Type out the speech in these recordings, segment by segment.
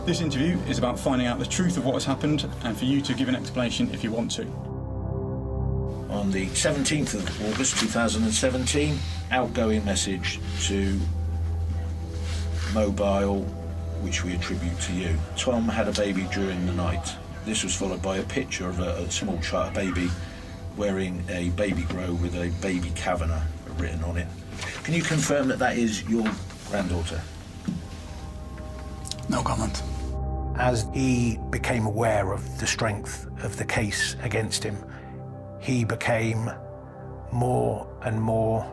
This interview is about finding out the truth of what has happened and for you to give an explanation if you want to. On the 17th of August 2017, outgoing message to mobile, which we attribute to you. Tom had a baby during the night. This was followed by a picture of a small child, a baby, wearing a baby grow with a baby Kavanagh written on it. Can you confirm that that is your granddaughter? No comment. As he became aware of the strength of the case against him, he became more and more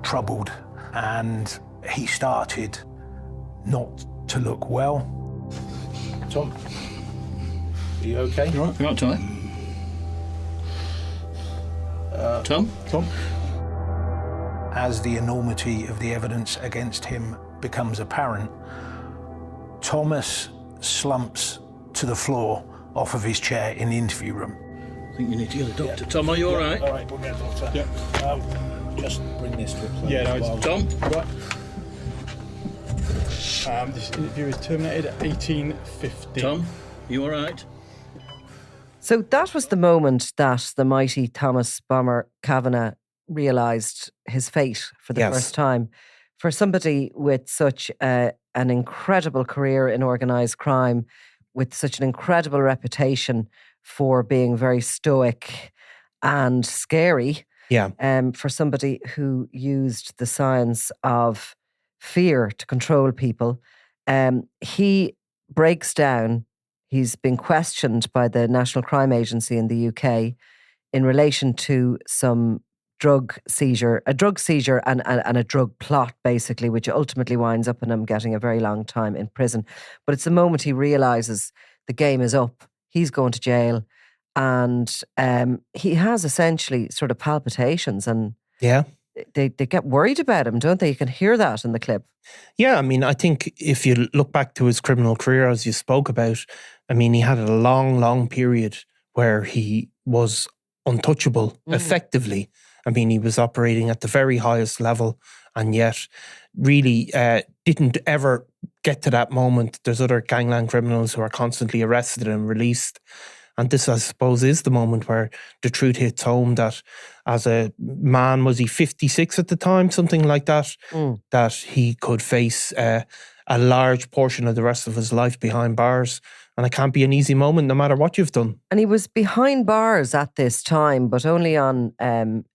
troubled, and he started not to look well. Tom, are you okay? You all right? You all right, Tommy? Tom? Tom? As the enormity of the evidence against him becomes apparent, Thomas slumps to the floor off of his chair in the interview room. I think you need to get a doctor. Yeah. Tom, are you all right? All right, we'll get a doctor. Yeah. Just bring this to a close. Yeah, no, it's Tom? Right. This interview is terminated at 18:50. Tom, you all right? So that was the moment that the mighty Thomas Bomber Kavanagh realised his fate for the first time. For somebody with such an incredible career in organised crime, with such an incredible reputation for being very stoic and scary, for somebody who used the science of fear to control people, he breaks down. He's been questioned by the National Crime Agency in the UK in relation to some drug seizure and a drug plot, basically, which ultimately winds up in him getting a very long time in prison. But it's the moment he realises the game is up, he's going to jail, and he has essentially sort of palpitations, and they get worried about him, don't they? You can hear that in the clip. Yeah, I mean, I think if you look back to his criminal career, as you spoke about, I mean, he had a long, long period where he was untouchable, effectively. I mean, he was operating at the very highest level, and yet really didn't ever get to that moment. There's other gangland criminals who are constantly arrested and released. And this, I suppose, is the moment where the truth hits home that as a man, was he 56 at the time, something like that, that he could face a large portion of the rest of his life behind bars. And it can't be an easy moment, no matter what you've done. And he was behind bars at this time, but only on,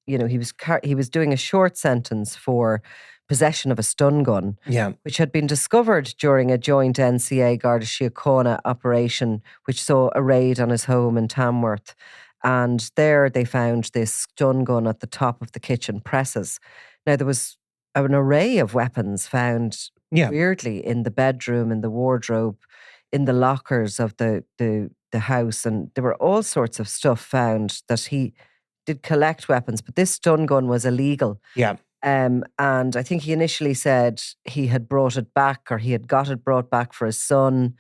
he was doing a short sentence for possession of a stun gun, which had been discovered during a joint NCA Garda Síochána operation, which saw a raid on his home in Tamworth. And there they found this stun gun at the top of the kitchen presses. Now, there was an array of weapons found weirdly in the bedroom, in the wardrobe, in the lockers of the house, and there were all sorts of stuff found that he did collect weapons, but this stun gun was illegal. And I think he initially said he had brought it back, or he had got it brought back for his son.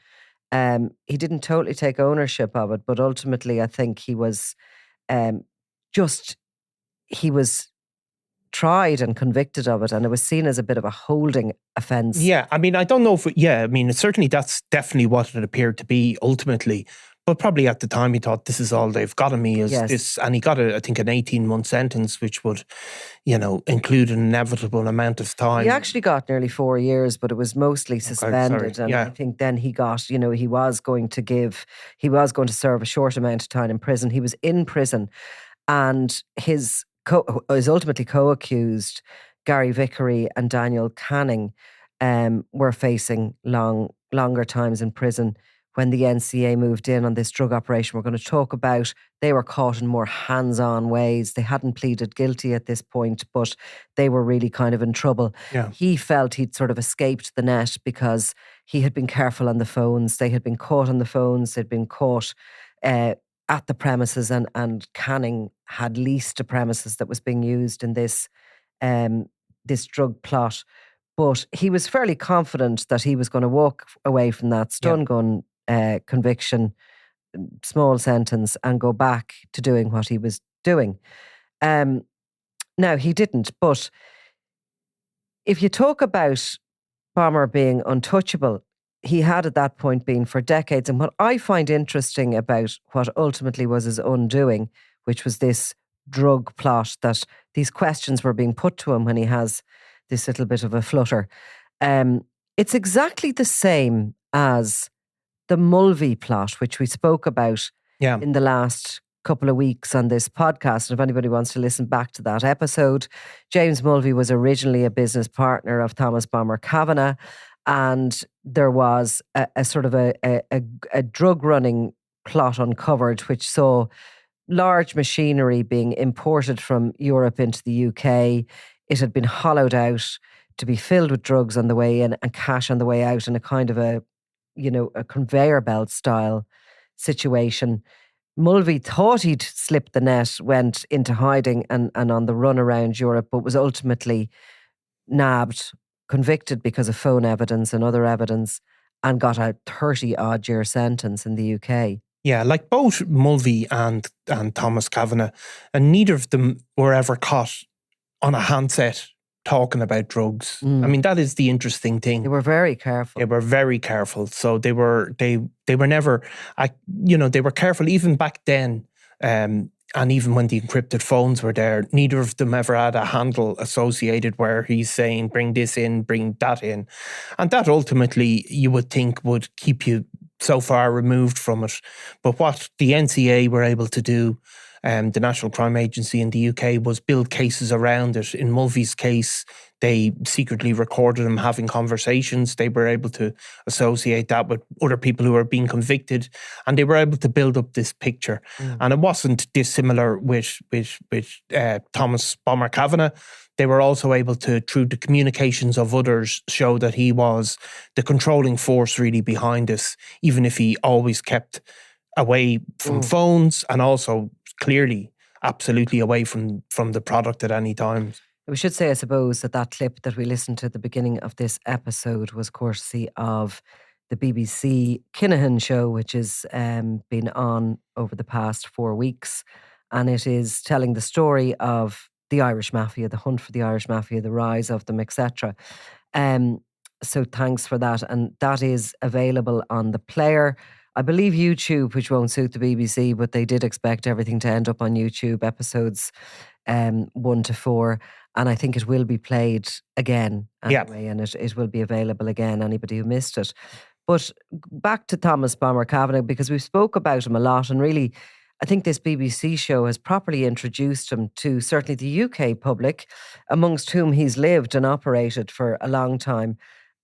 He didn't totally take ownership of it, but ultimately I think he was tried and convicted of it, and it was seen as a bit of a holding offence. Yeah, I mean, I don't know if certainly that's definitely what it appeared to be ultimately. But probably at the time he thought, this is all they've got of me is this. And he got, I think, an 18-month sentence, which would, include an inevitable amount of time. He actually got nearly 4 years, but it was mostly suspended. I think then he got, he was going to serve a short amount of time in prison. He was in prison, and his ultimately co-accused, Gary Vickery and Daniel Canning, were facing longer times in prison. When the NCA moved in on this drug operation we're going to talk about, they were caught in more hands-on ways. They hadn't pleaded guilty at this point, but they were really kind of in trouble. He felt he'd sort of escaped the net because he had been careful on the phones. They had been caught on the phones. They'd been caught at the premises, and Canning had leased a premises that was being used in this drug plot. But he was fairly confident that he was going to walk away from that stun gun conviction, small sentence, and go back to doing what he was doing. Now, he didn't, but if you talk about Bomber being untouchable, he had at that point been for decades. And what I find interesting about what ultimately was his undoing, which was this drug plot, that these questions were being put to him when he has this little bit of a flutter. It's exactly the same as the Mulvey plot, which we spoke about in the last couple of weeks on this podcast. And if anybody wants to listen back to that episode, James Mulvey was originally a business partner of Thomas Bomber Kavanagh, and there was a sort of a drug running plot uncovered, which saw large machinery being imported from Europe into the UK. It had been hollowed out to be filled with drugs on the way in and cash on the way out, in a kind of a conveyor belt style situation. Mulvey thought he'd slipped the net, went into hiding and on the run around Europe, but was ultimately nabbed, convicted because of phone evidence and other evidence, and got a 30-odd year sentence in the UK. Yeah, like both Mulvey and Thomas Kavanagh, and neither of them were ever caught on a handset talking about drugs. I mean, that is the interesting thing. They were very careful. They were very careful. So they were never, they were careful even back then. And even when the encrypted phones were there, neither of them ever had a handle associated where he's saying, bring this in, bring that in. And that ultimately, you would think, would keep you so far removed from it. But what the NCA were able to do, the National Crime Agency in the UK, was build cases around it. In Mulvey's case, they secretly recorded him having conversations. They were able to associate that with other people who were being convicted, and they were able to build up this picture. And it wasn't dissimilar with Thomas Bomber Kavanagh. They were also able to, through the communications of others, show that he was the controlling force really behind this, even if he always kept away from phones, and also clearly absolutely away from the product at any time. We should say, I suppose, that clip that we listened to at the beginning of this episode was courtesy of the BBC Kinahan show, which has been on over the past 4 weeks. And it is telling the story of the Irish Mafia, the hunt for the Irish Mafia, the rise of them, etc. So thanks for that. And that is available on the player. I believe YouTube, which won't suit the BBC, but they did expect everything to end up on YouTube, episodes 1 to 4. And I think it will be played again anyway, and it will be available again, anybody who missed it. But back to Thomas Bomber Kavanagh, because we spoke about him a lot, and really, I think this BBC show has properly introduced him to certainly the UK public, amongst whom he's lived and operated for a long time.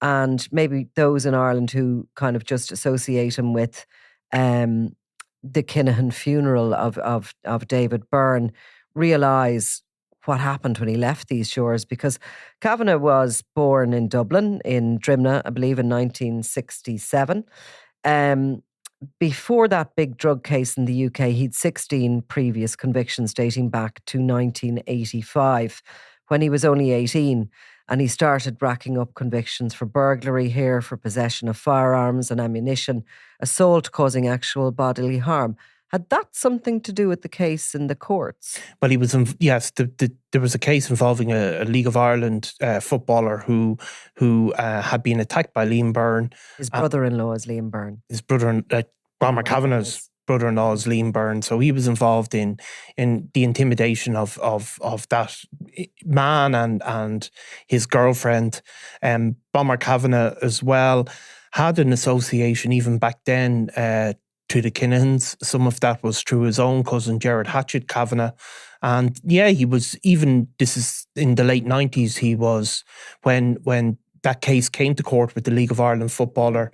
And maybe those in Ireland who kind of just associate him with the Kinahan funeral of David Byrne realise what happened when he left these shores, because Kavanagh was born in Dublin, in Drimnagh, I believe, in 1967. Before that big drug case in the UK, he'd 16 previous convictions dating back to 1985, when he was only 18. And he started racking up convictions for burglary here, for possession of firearms and ammunition, assault causing actual bodily harm. Had that something to do with the case in the courts? Well, he was, there was a case involving a League of Ireland footballer who had been attacked by Liam Byrne. His brother-in-law is Liam Byrne. His brother, Bomber Kavanagh's brother-in-law is Liam Byrne. So he was involved in the intimidation of that man and his girlfriend. Bomber Kavanagh as well had an association even back then to the Kinahans. Some of that was through his own cousin, Gerard Hatchett Kavanagh. And yeah, he was, even, this is in the late 90s, he was, when that case came to court with the League of Ireland footballer,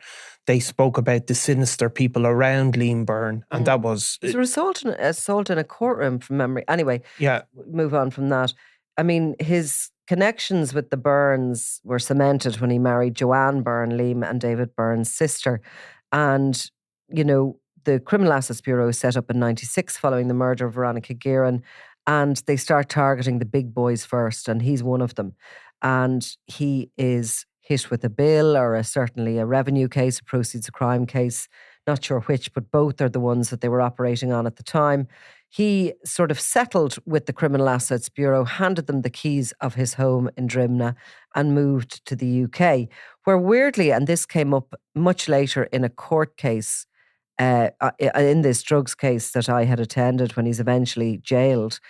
they spoke about the sinister people around Liam Byrne. And that was... It was assault in a courtroom, from memory. Anyway, move on from that. I mean, his connections with the Byrnes were cemented when he married Joanne Byrne, Liam and David Byrne's sister. And, you know, the Criminal Assets Bureau was set up in 96 following the murder of Veronica Guerin, and they start targeting the big boys first, and he's one of them. And he is hit with a bill, or certainly a revenue case, a proceeds of crime case, not sure which, but both are the ones that they were operating on at the time. He sort of settled with the Criminal Assets Bureau, handed them the keys of his home in Drimnagh and moved to the UK, where weirdly, and this came up much later in a court case, in this drugs case that I had attended when he's eventually jailed,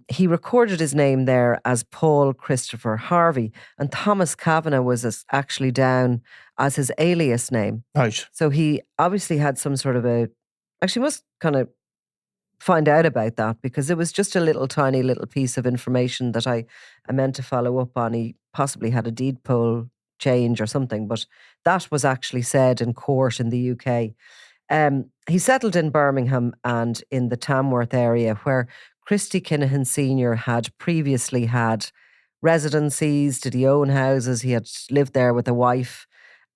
he recorded his name there as Paul Christopher Harvey, and Thomas Kavanagh was actually down as his alias name. Right. So he obviously had some sort of actually must kind of find out about that, because it was just a tiny little piece of information that I meant to follow up on. He possibly had a deed poll change or something, but that was actually said in court in the UK. He settled in Birmingham and in the Tamworth area, where Christy Kinahan Sr. had previously had residencies. Did he own houses? He had lived there with a wife,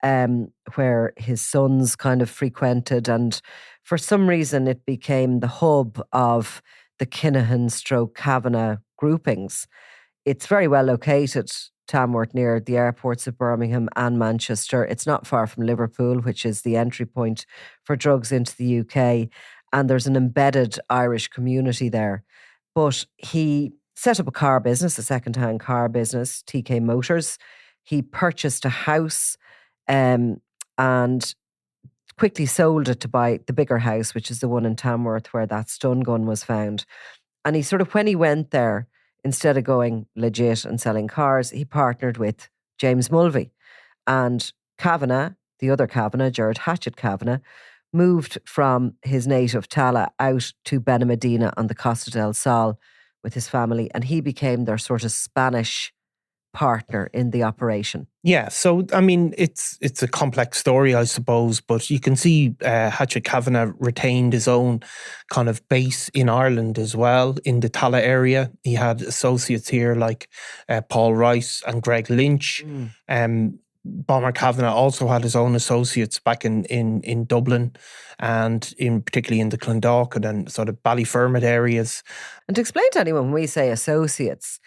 where his sons kind of frequented, and for some reason it became the hub of the Kinahan / Kavanagh groupings. It's very well located, Tamworth, near the airports of Birmingham and Manchester. It's not far from Liverpool, which is the entry point for drugs into the UK, and there's an embedded Irish community there. But he set up a car business, a second-hand car business, TK Motors. He purchased a house and quickly sold it to buy the bigger house, which is the one in Tamworth where that stun gun was found. And he sort of, when he went there, instead of going legit and selling cars, he partnered with James Mulvey. And Kavanagh, the other Kavanagh, Gerard Hatchet Kavanagh, moved from his native Tala out to Benamedina on the Costa del Sol with his family, and he became their sort of Spanish partner in the operation. Yeah, so I mean, it's a complex story, I suppose, but you can see Hatchet Kavanagh retained his own kind of base in Ireland as well, in the Tala area. He had associates here like Paul Rice and Greg Lynch. Bomber Kavanagh also had his own associates back in Dublin, and particularly in the Clondalkin and sort of Ballyfermot areas. And to explain to anyone, when we say associates,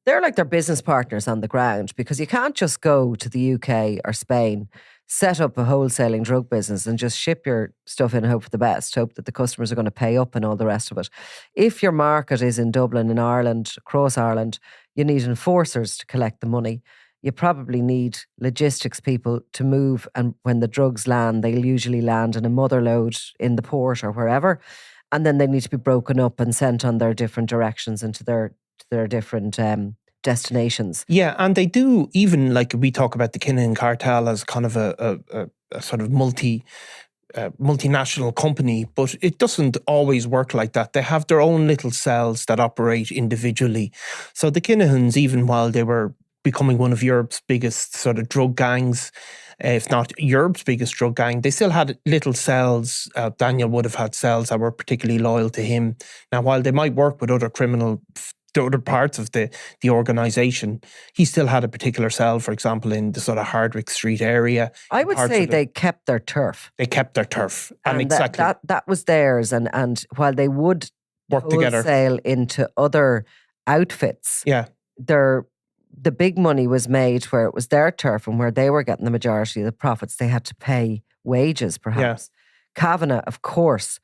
they're like their business partners on the ground, because you can't just go to the UK or Spain, set up a wholesaling drug business and just ship your stuff in and hope for the best, hope that the customers are going to pay up and all the rest of it. If your market is in Dublin, in Ireland, across Ireland, you need enforcers to collect the money. You probably need logistics people to move, and when the drugs land, they'll usually land in a mother load in the port or wherever, and then they need to be broken up and sent on their different directions into their different destinations. Yeah, and they do, even like we talk about the Kinahan cartel as kind of a sort of multinational company, but it doesn't always work like that. They have their own little cells that operate individually. So the Kinahans, even while they were becoming one of Europe's biggest sort of drug gangs, if not Europe's biggest drug gang, they still had little cells. Daniel would have had cells that were particularly loyal to him. Now, while they might work with other other parts of the organisation, he still had a particular cell, for example, in the sort of Hardwick Street area. I would say they kept their turf. They kept their turf. And exactly. That was theirs. And while they would work together, wholesale into other outfits, the big money was made where it was their turf and where they were getting the majority of the profits. They had to pay wages, perhaps. Yeah. Kavanagh, of course,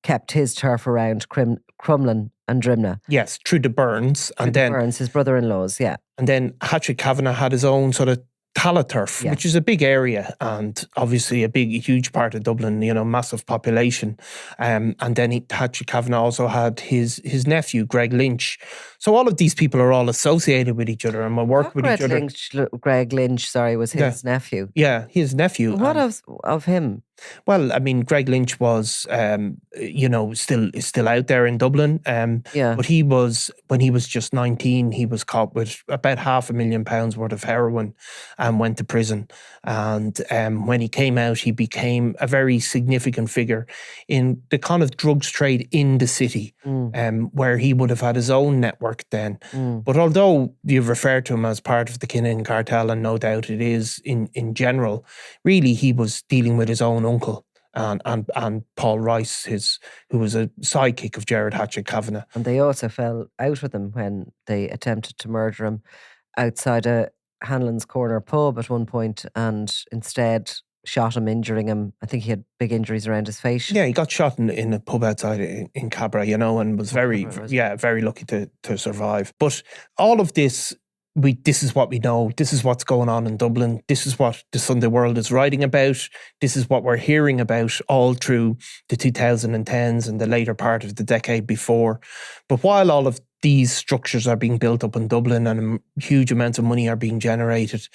kept his turf around Crumlin and Drimnagh. Yes, through the Burns. Burns, his brother-in-laws, yeah. And then Hatchet Kavanagh had his own sort of Tala turf, which is a big area and obviously a huge part of Dublin, massive population. And then Hatchet Kavanagh also had his nephew, Greg Lynch. So all of these people are all associated with each other and will work with each other. Greg Lynch, was his nephew. Yeah, his nephew. What of him? Well, I mean, Greg Lynch was, still out there in Dublin. But he was, when he was just 19, he was caught with about £500,000 worth of heroin and went to prison. And when he came out, he became a very significant figure in the kind of drugs trade in the city, where he would have had his own network then. But although you've referred to him as part of the Kinahan cartel, and no doubt it is in general, really he was dealing with his own uncle and Paul Rice, who was a sidekick of Gerard Hatchet Kavanagh. And they also fell out with him when they attempted to murder him outside a Hanlon's Corner pub at one point, and instead shot him, injuring him. I think he had big injuries around his face. Yeah, he got shot in a pub outside in Cabra, and was very lucky to survive. But all of this, this is what we know. This is what's going on in Dublin. This is what the Sunday World is writing about. This is what we're hearing about all through the 2010s and the later part of the decade before. But while all of these structures are being built up in Dublin and huge amounts of money are being generated,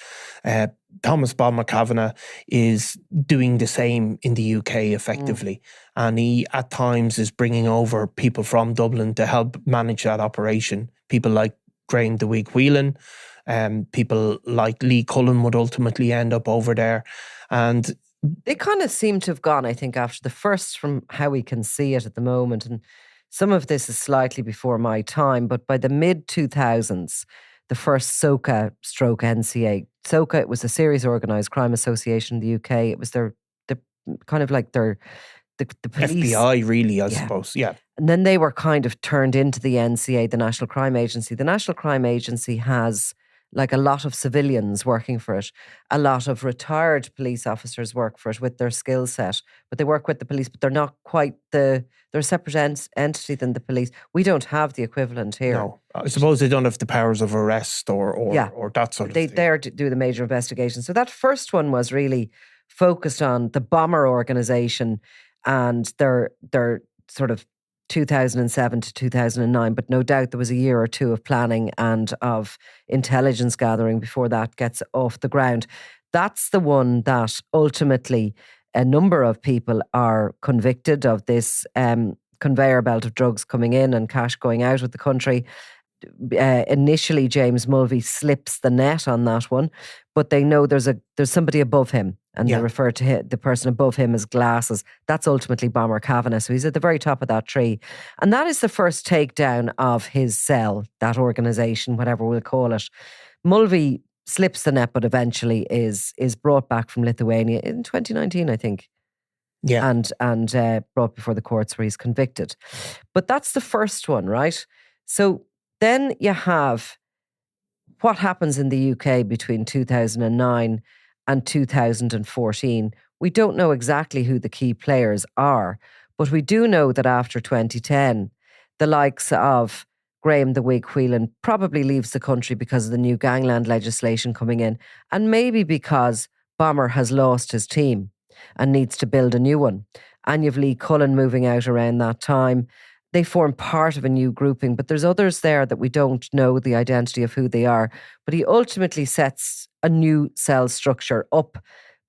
Thomas Bomber Kavanagh is doing the same in the UK effectively. And he at times is bringing over people from Dublin to help manage that operation. People like Graham the Week Whelan, people like Lee Cullen would ultimately end up over there. And they kind of seem to have gone, I think, after the first, from how we can see it at the moment. And some of this is slightly before my time, but by the mid-2000s, the first SOCA/NCA. SOCA, it was a serious organised crime association in the UK. It was the kind of like the police. FBI, really, I suppose, yeah. And then they were kind of turned into the NCA, the National Crime Agency. The National Crime Agency has like a lot of civilians working for it. A lot of retired police officers work for it with their skill set. But they work with the police, but they're not quite they're a separate entity than the police. We don't have the equivalent here. No, I suppose they don't have the powers of arrest or that sort of thing. They do the major investigation. So that first one was really focused on the bomber organisation and their sort of 2007 to 2009, but no doubt there was a year or two of planning and of intelligence gathering before that gets off the ground. That's the one that ultimately a number of people are convicted of this conveyor belt of drugs coming in and cash going out of the country. Initially, James Mulvey slips the net on that one, but they know there's somebody above him, and they refer to the person above him as Glasses. That's ultimately Bomber Kavanagh, so he's at the very top of that tree. And that is the first takedown of his cell, that organisation, whatever we'll call it. Mulvey slips the net, but eventually is brought back from Lithuania in 2019, I think. Yeah. And brought before the courts where he's convicted. But that's the first one, right? So then you have what happens in the UK between 2009 and 2014. We don't know exactly who the key players are, but we do know that after 2010, the likes of Graham the Week Whelan probably leaves the country because of the new gangland legislation coming in, and maybe because Bomber has lost his team and needs to build a new one. And you've Lee Cullen moving out around that time. They form part of a new grouping, but there's others there that we don't know the identity of who they are. But he ultimately sets a new cell structure up.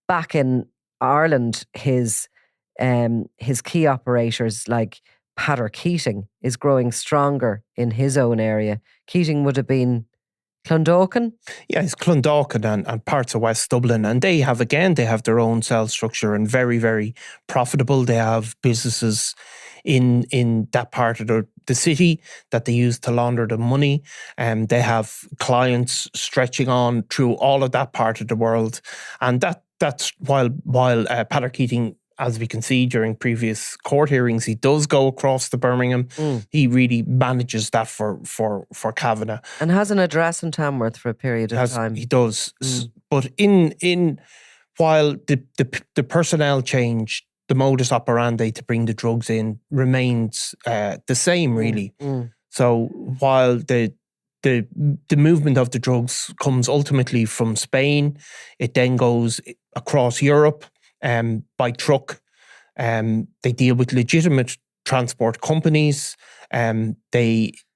Back in Ireland, his key operators like Peadar Keating is growing stronger in his own area. Keating would have been Clondalkin? Yeah, it's Clondalkin and parts of West Dublin. And they have their own cell structure and very, very profitable. They have businesses in that part of the city that they use to launder the money. They have clients stretching on through all of that part of the world. And that's while Peadar Keating, as we can see during previous court hearings, he does go across to Birmingham. He really manages that for Kavanagh. And has an address in Tamworth for a period of time. He does. But in while the personnel change, the modus operandi to bring the drugs in remains the same, really. So while the movement of the drugs comes ultimately from Spain, it then goes across Europe by truck. They deal with legitimate transport companies. A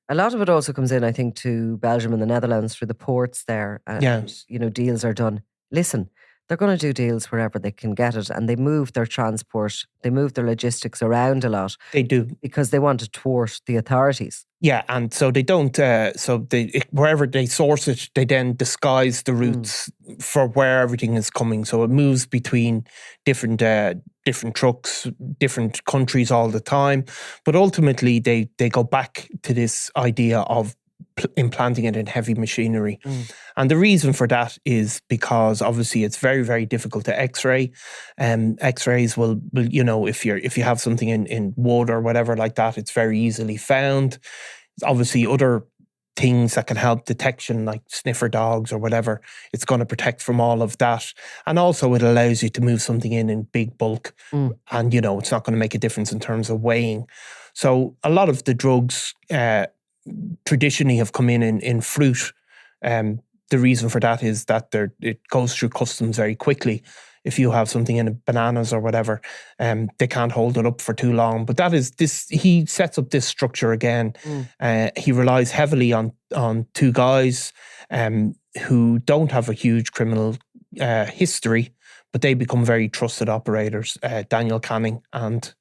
lot of it also comes in, I think, to Belgium and the Netherlands through the ports there. And, deals are done. Listen, they're going to do deals wherever they can get it, and they move their transport, they move their logistics around a lot. They do. Because they want to thwart the authorities. Yeah, and so they don't, wherever they source it, they then disguise the routes for where everything is coming. So it moves between different trucks, different countries all the time. But ultimately, they go back to this idea of implanting it in heavy machinery. And the reason for that is because obviously it's very, very difficult to x-ray. X-rays will if you have something in wood or whatever like that, it's very easily found. Obviously other things that can help detection, like sniffer dogs or whatever. It's going to protect from all of that. And also it allows you to move something in big bulk. And, you know, it's not going to make a difference in terms of weighing. So a lot of the drugs traditionally have come in fruit. The reason for that is that it goes through customs very quickly. If you have something in bananas or whatever, they can't hold it up for too long. But that is this. He sets up this structure again. He relies heavily on two guys who don't have a huge criminal history, but they become very trusted operators. Daniel Canning and.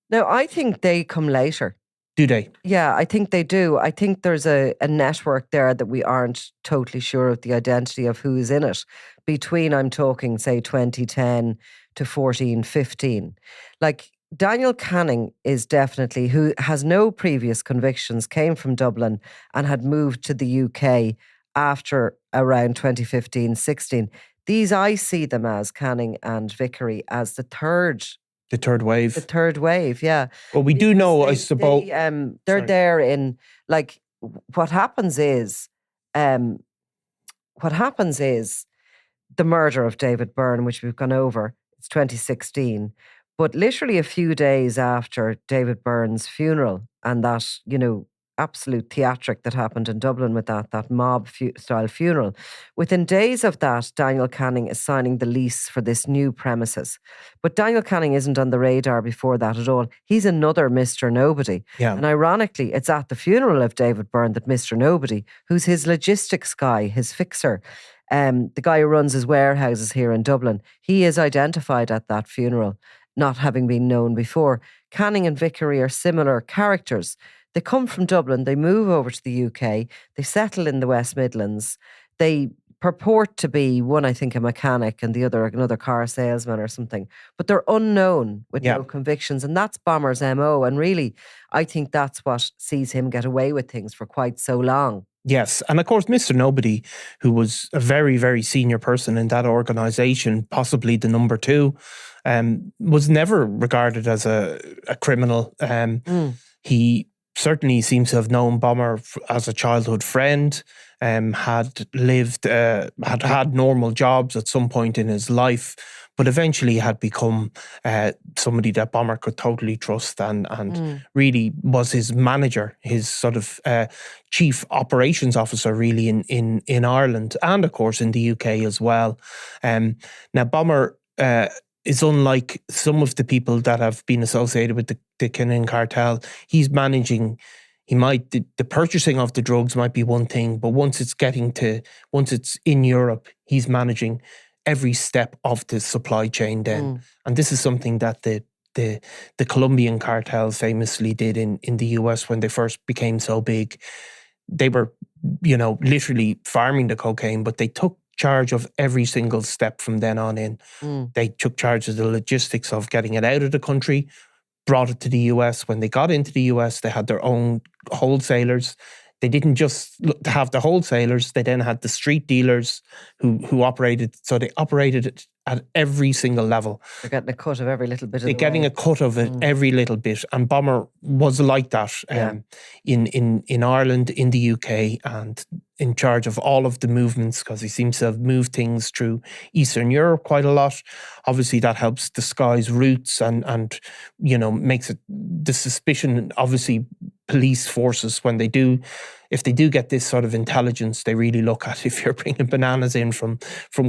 Now, I think they come later. Do they? Yeah, I think they do. I think there's a network there that we aren't totally sure of the identity of who's in it between, I'm talking, say, 2010 to 14, 15. Like, Daniel Canning is definitely, who has no previous convictions, came from Dublin and had moved to the UK after around 2015, 16. These, I see them as, Canning and Vickery, as the third wave. The third wave, yeah. Well, we do know, I suppose. They're there in, like, what happens is the murder of David Byrne, which we've gone over. It's 2016. But literally a few days after David Byrne's funeral and that, you know, absolute theatric that happened in Dublin with that mob-style funeral. Within days of that, Daniel Canning is signing the lease for this new premises. But Daniel Canning isn't on the radar before that at all. He's another Mr. Nobody. Yeah. And ironically, it's at the funeral of David Byrne that Mr. Nobody, who's his logistics guy, his fixer, the guy who runs his warehouses here in Dublin, he is identified at that funeral, not having been known before. Canning and Vickery are similar characters. They come from Dublin, they move over to the UK, they settle in the West Midlands. They purport to be, one I think a mechanic and the other another car salesman or something, but they're unknown with no convictions, and that's Bomber's MO. And really, I think that's what sees him get away with things for quite so long. Yes, and of course Mr. Nobody, who was a very, very senior person in that organisation, possibly the number two, was never regarded as a criminal. He certainly seems to have known Bomber as a childhood friend, had normal jobs at some point in his life, but eventually had become somebody that Bomber could totally trust and really was his manager, his sort of chief operations officer really in Ireland and of course in the UK as well. Now Bomber is unlike some of the people that have been associated with the Canning cartel. He's managing, the purchasing of the drugs might be one thing, but once it's in Europe, he's managing every step of the supply chain then. And this is something that the Colombian cartel famously did in the US when they first became so big. They were, you know, literally farming the cocaine, but they took charge of every single step from then on in. They took charge of the logistics of getting it out of the country, brought it to the US. When they got into the US, they had their own wholesalers. They didn't just have the wholesalers, they then had the street dealers who operated. So they operated it at every single level. They're getting a cut of every little bit of They're getting a cut of it, every little bit. And Bomber was like that in Ireland, in the UK, and in charge of all of the movements because he seems to have moved things through Eastern Europe quite a lot. Obviously, that helps disguise routes and you know, makes it the suspicion. Obviously, police forces, if they do get this sort of intelligence, they really look at if you're bringing bananas in from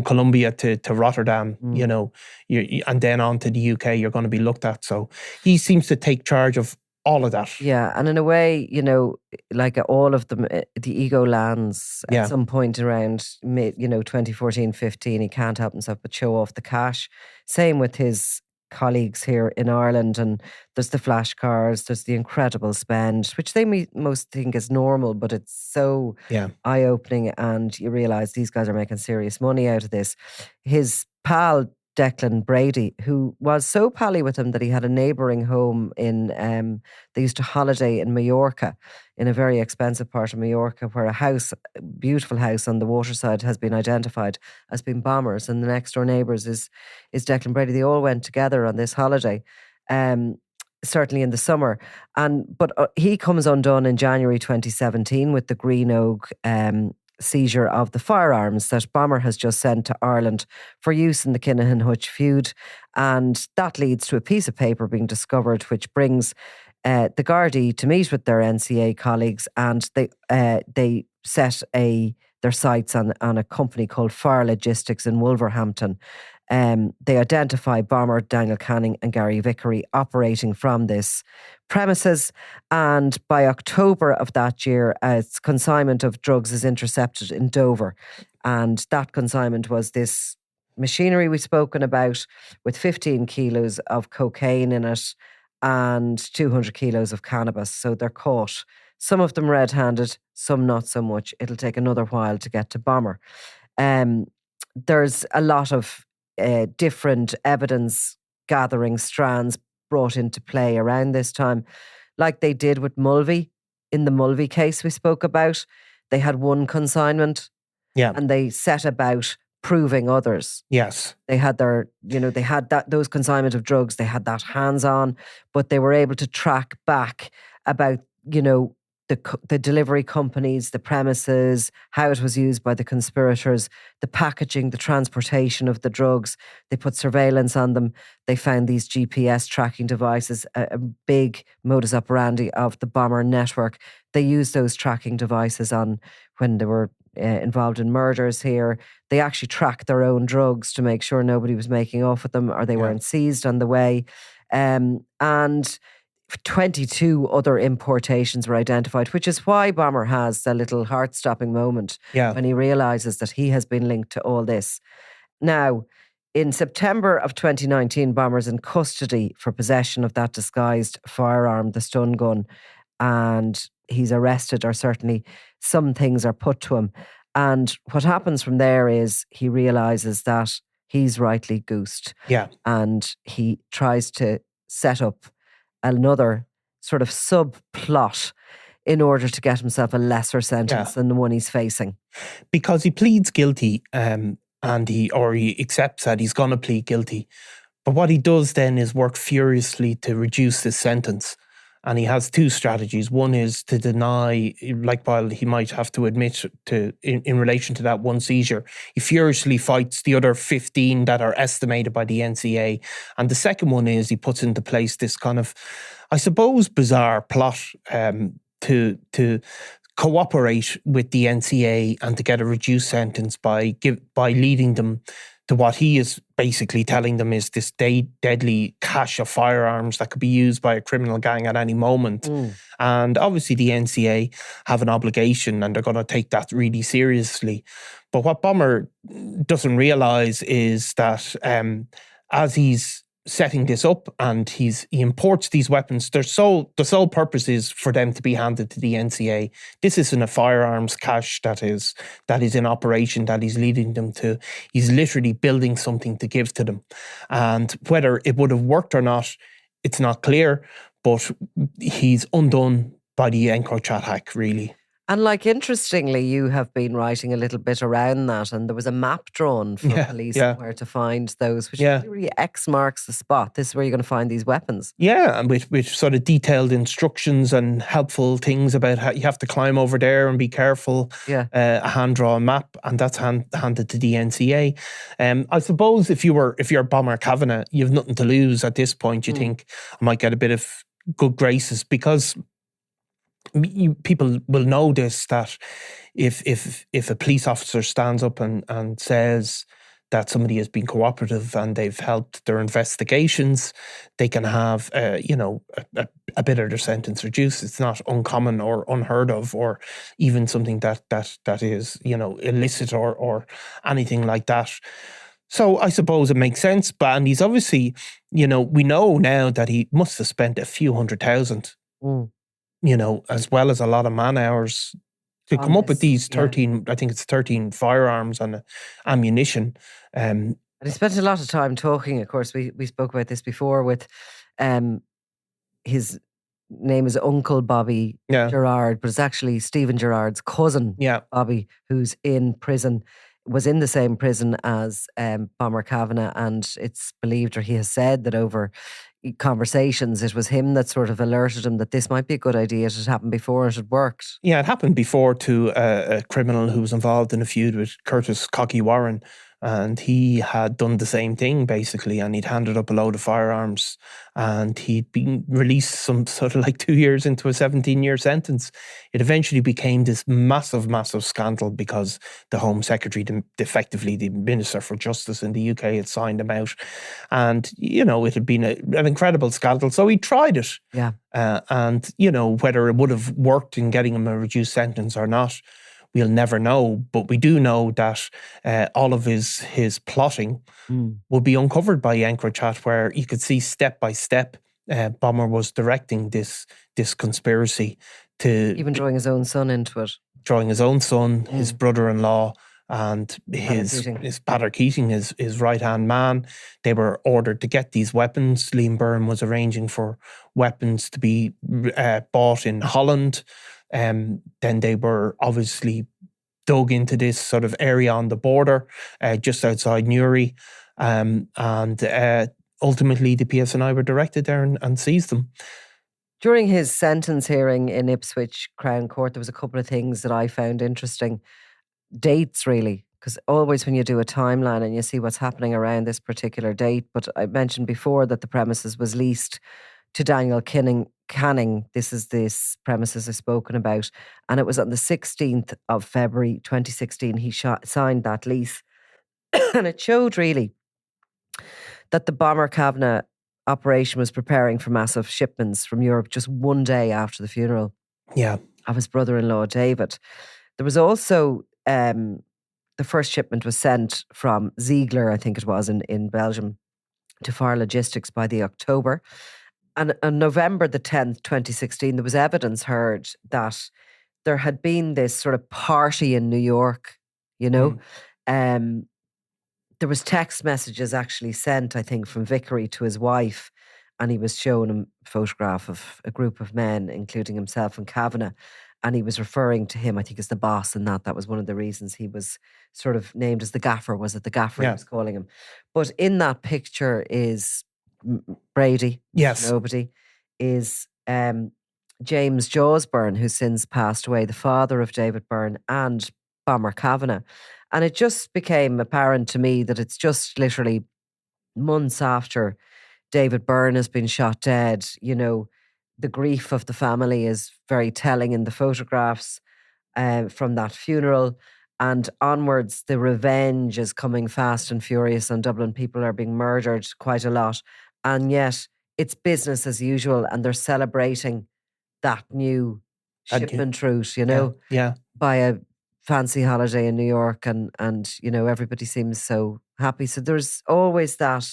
Colombia to Rotterdam, you know, and then on to the UK, you're going to be looked at. So he seems to take charge of all of that. Yeah, and in a way, you know, like all of them, the ego lands at some point around, 2014, 15. He can't help himself but show off the cash. Same with his colleagues here in Ireland, and there's the flash cars, there's the incredible spend, which they most think is normal, but it's so eye-opening, and you realise these guys are making serious money out of this. His pal Declan Brady, who was so pally with him that he had a neighbouring home in, they used to holiday in Mallorca, in a very expensive part of Mallorca, where a beautiful house on the waterside has been identified as being Bombers, and the next door neighbours is Declan Brady. They all went together on this holiday. certainly in the summer. But he comes undone in January 2017 with the Green Oak seizure of the firearms that Bomber has just sent to Ireland for use in the Kinahan Hutch feud. And that leads to a piece of paper being discovered which brings the Gardaí to meet with their NCA colleagues, and they set their sights on a company called Fire Logistics in Wolverhampton. They identify Bomber, Daniel Canning and Gary Vickery operating from this premises, and by October of that year, its consignment of drugs is intercepted in Dover, and that consignment was this machinery we've spoken about with 15 kilos of cocaine in it and 200 kilos of cannabis. So they're caught. Some of them red-handed, some not so much. It'll take another while to get to Bomber. There's a lot of different evidence gathering strands brought into play around this time, like they did with Mulvey. In the Mulvey case we spoke about, they had one consignment, and they set about proving others. Yes, they had those consignment of drugs. They had that hands on, but they were able to track back about the delivery companies, the premises, how it was used by the conspirators, the packaging, the transportation of the drugs. They put surveillance on them. They found these GPS tracking devices, a big modus operandi of the Bomber network. They used those tracking devices on when they were involved in murders here. They actually tracked their own drugs to make sure nobody was making off with them or they weren't seized on the way. And 22 other importations were identified, which is why Bomber has a little heart-stopping moment when he realises that he has been linked to all this. Now, in September of 2019, Bomber's in custody for possession of that disguised firearm, the stun gun, and he's arrested, or certainly some things are put to him. And what happens from there is he realises that he's rightly goosed. And he tries to set up another sort of subplot in order to get himself a lesser sentence than the one he's facing. Because he pleads guilty, and he accepts that he's going to plead guilty. But what he does then is work furiously to reduce his sentence. And he has two strategies. One is to deny, while he might have to admit to, in relation to that one seizure, he furiously fights the other 15 that are estimated by the NCA. And the second one is he puts into place this kind of, I suppose, bizarre plot to cooperate with the NCA and to get a reduced sentence by leading them to what he is basically telling them is this deadly cache of firearms that could be used by a criminal gang at any moment. And obviously the NCA have an obligation and they're going to take that really seriously. But what Bomber doesn't realise is that as he's setting this up and he imports these weapons, the sole purpose is for them to be handed to the NCA. This isn't a firearms cache that is in operation that he's leading them to. He's literally building something to give to them. And whether it would have worked or not, it's not clear, but he's undone by the EncroChat hack, really. And interestingly, you have been writing a little bit around that, and there was a map drawn for police where to find those, which really X marks the spot. This is where you're going to find these weapons. Yeah, and with sort of detailed instructions and helpful things about how you have to climb over there and be careful. A hand-drawn map, and that's handed to the NCA. I suppose if you're Bomber Kavanagh, you've nothing to lose at this point. You think I might get a bit of good graces because people will know this, that if a police officer stands up and says that somebody has been cooperative and they've helped their investigations, they can have a bit of their sentence reduced. It's not uncommon or unheard of, or even something that is illicit or anything like that. So I suppose it makes sense. And he's obviously, we know now that he must have spent a few $100,000. As well as a lot of man hours to come up with these 13, I think it's 13 firearms and ammunition. And he spent a lot of time talking. Of course, we spoke about this before with his name is Uncle Bobby Gerard, but it's actually Stephen Gerard's cousin, Bobby, who's in prison, was in the same prison as Bomber Kavanagh, and it's believed, or he has said, that over conversations. It was him that sort of alerted him that this might be a good idea. It had happened before, it had worked. Yeah, it happened before to a criminal who was involved in a feud with Curtis Cocky Warren. And he had done the same thing, basically, and he'd handed up a load of firearms, and he'd been released some sort of like 2 years into a 17-year sentence. It eventually became this massive, massive scandal because the Home Secretary, effectively the Minister for Justice in the UK, had signed him out. And, it had been an incredible scandal. So he tried it. Yeah. And, whether it would have worked in getting him a reduced sentence or not, we'll never know, but we do know that all of his plotting will be uncovered by EncroChat, where you could see step by step Bomber was directing this conspiracy to... Even drawing his own son into it. Drawing his own son, his brother-in-law, and his Pater Keating, his right-hand man. They were ordered to get these weapons. Liam Byrne was arranging for weapons to be bought in Holland. Then they were obviously dug into this sort of area on the border, just outside Newry, and ultimately the PSNI were directed there and seized them. During his sentence hearing in Ipswich Crown Court, there was a couple of things that I found interesting. Dates, really, because always when you do a timeline and you see what's happening around this particular date, but I mentioned before that the premises was leased to Daniel Canning. This premises is spoken about, and it was on the 16th of February 2016 he signed that lease. And it showed really that the Bomber Kavanagh operation was preparing for massive shipments from Europe just one day after the funeral of his brother-in-law David. There was also the first shipment was sent from Ziegler, I think it was, in Belgium, to Fire Logistics by the October. And on November the 10th, 2016, there was evidence heard that there had been this sort of party in New York, There was text messages actually sent, I think, from Vickery to his wife, and he was shown a photograph of a group of men, including himself and Kavanagh, and he was referring to him, I think, as the boss, and that was one of the reasons he was sort of named as the gaffer. Was it the gaffer he was calling him? But in that picture is Brady, nobody, is James Jaws Byrne, who's since passed away, the father of David Byrne and Bomber Kavanagh. And it just became apparent to me that it's just literally months after David Byrne has been shot dead. The grief of the family is very telling in the photographs from that funeral. And onwards, the revenge is coming fast and furious on Dublin. People are being murdered quite a lot. And yet it's business as usual, and they're celebrating that new shipment route, by a fancy holiday in New York, and everybody seems so happy. So there's always that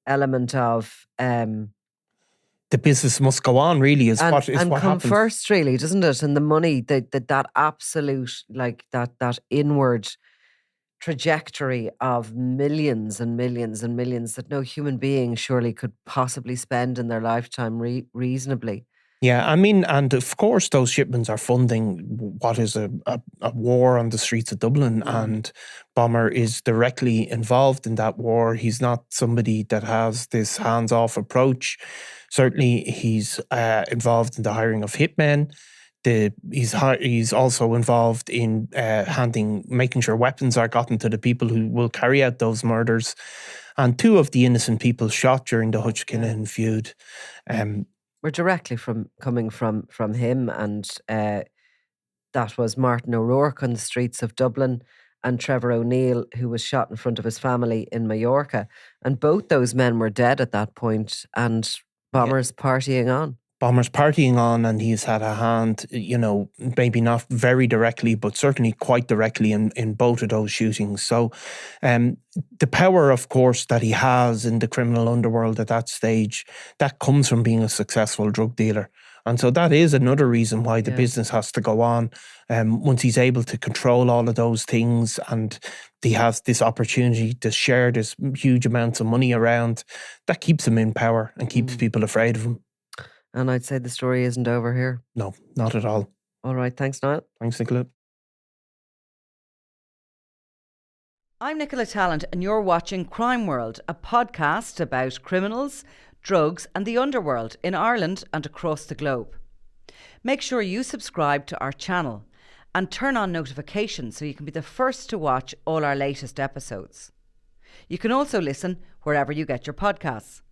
element of the business must go on, really, is what come happens first, really, doesn't it? And the money, that absolute, like that inward trajectory of millions and millions and millions that no human being surely could possibly spend in their lifetime reasonably. Yeah, I mean, and of course those shipments are funding what is a war on the streets of Dublin, and Bomber is directly involved in that war. He's not somebody that has this hands-off approach. Certainly he's involved in the hiring of hitmen. He's also involved in making sure weapons are gotten to the people who will carry out those murders. And two of the innocent people shot during the Hutch Kinnahan feud were directly coming from him, and that was Martin O'Rourke on the streets of Dublin and Trevor O'Neill, who was shot in front of his family in Mallorca. And both those men were dead at that point, and Bomber's partying on. Bomber's partying on, and he's had a hand, maybe not very directly, but certainly quite directly in both of those shootings. So the power, of course, that he has in the criminal underworld at that stage, that comes from being a successful drug dealer. And so that is another reason why the business has to go on. Once he's able to control all of those things, and he has this opportunity to share this huge amounts of money around, that keeps him in power and keeps people afraid of him. And I'd say the story isn't over here. No, not at all. All right, thanks, Niall. Thanks, Nicola. I'm Nicola Tallant, and you're watching Crime World, a podcast about criminals, drugs and the underworld in Ireland and across the globe. Make sure you subscribe to our channel and turn on notifications so you can be the first to watch all our latest episodes. You can also listen wherever you get your podcasts.